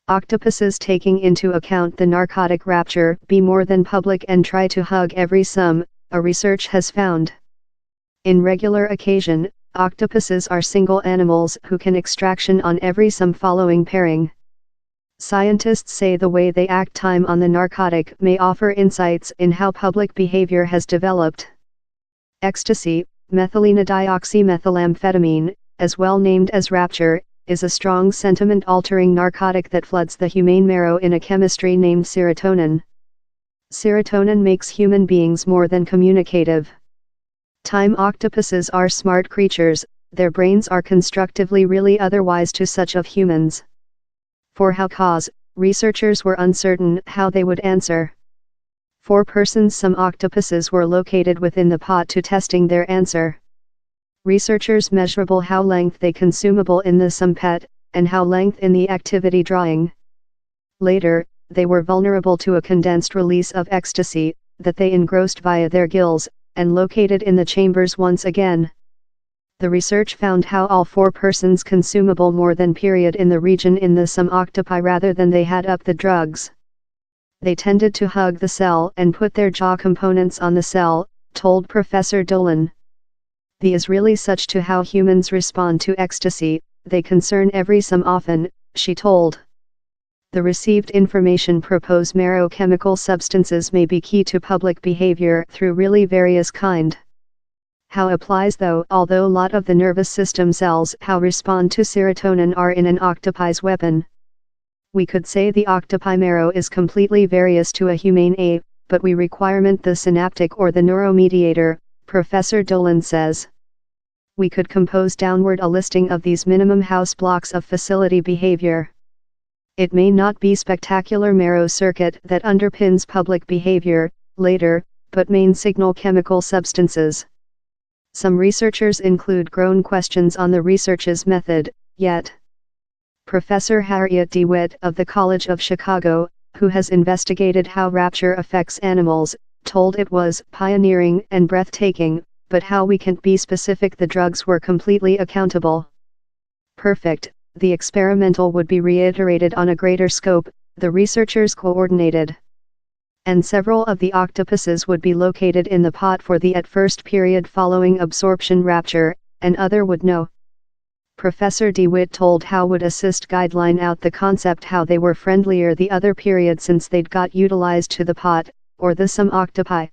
Octopuses taking into account the narcotic rapture be more than public and try to hug every some, a research has found. In regular occasion, octopuses are single animals who can extraction on every some following pairing. Scientists say the way they act time on the narcotic may offer insights in how public behavior has developed. Ecstasy, methylenedioxymethylamphetamine, as well named as rapture, is a strong sentiment-altering narcotic that floods the humane marrow in a chemistry named serotonin. Serotonin makes human beings more than communicative. Time octopuses are smart creatures, their brains are constructively really otherwise to such of humans. For how cause, researchers were uncertain how they would answer. 4 persons some octopuses were located within the pot to testing their answer. Researchers measurable how length they consumable in the some pet, and how length in the activity drawing. Later, they were vulnerable to a condensed release of ecstasy, that they engrossed via their gills, and located in the chambers once again. The research found how all 4 persons consumable more than period in the region in the some octopi rather than they had up the drugs. They tended to hug the cell and put their jaw components on the cell, told Professor Dolan. The is really such to how humans respond to ecstasy, they concern every some often, she told. The received information propose marrow chemical substances may be key to public behavior through really various kind. How applies though, although lot of the nervous system cells how respond to serotonin are in an octopi's weapon. We could say the octopi marrow is completely various to a humane ape, but we requirement the synaptic or the neuromediator, Professor Dolan says. We could compose downward a listing of these minimum house blocks of facility behavior. It may not be spectacular marrow circuit that underpins public behavior, later, but main signal chemical substances. Some researchers include grown questions on the research's method, yet. Professor Harriet DeWitt of the College of Chicago, who has investigated how rapture affects animals, told it was pioneering and breathtaking, but how we can't be specific the drugs were completely accountable. Perfect, the experimental would be reiterated on a greater scope, the researchers coordinated. And several of the octopuses would be located in the pot for the at first period following absorption rapture, and other would know. Professor DeWitt told how would assist guideline out the concept how they were friendlier the other period since they'd got utilized to the pot, or the some octopi.